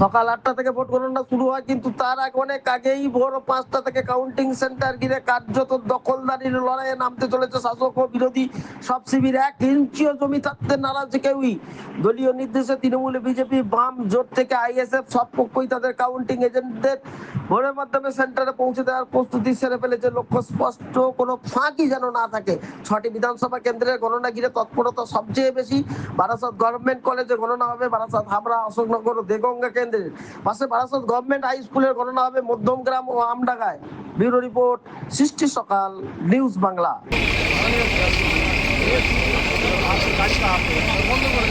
সকাল 8টা থেকে ভোট গণনা শুরু হয়, কিন্তু তার আগে অনেক আগেই ভোর 5টা থেকে কাউন্টিং সেন্টার ঘিরে কার্যত দখলদারির লড়াইয়ে নামতে চলেছে শাসক ও বিরোধী সব শিবির। 1 ইঞ্চিও জমি থাকতে নারাজ কেউই। দলীয় নির্দেশে তৃণমূল, বিজেপি, বাম জোট থেকে আইএসএফ সব পক্ষই তাদের কাউন্টিং এজেন্টদের ভোটের মাধ্যমে সেন্টারে পৌঁছে দেওয়ার প্রস্তুতি সেরে ফেলেছে। লক্ষ্য স্পষ্ট, কোনো ফাঁকই যেন না থাকে। 6টি বিধানসভা কেন্দ্রের গণনা ঘিরে তৎপরতা সবচেয়ে বেশি। বারাসাত গভর্নমেন্ট কলেজে গণনা হবে বারাসাত, হাবড়া, অশোকনগর ও দেগঙ্গা কেন্দ্রে। পাশে বারাসাত গভর্নমেন্ট হাই স্কুলের গণনা হবে মধ্যমগ্রাম ও আমডাঙ্গায়। ব্যুরো রিপোর্ট, সৃষ্টি সকাল, নিউজ বাংলা। गाड़ी का आप बंद कर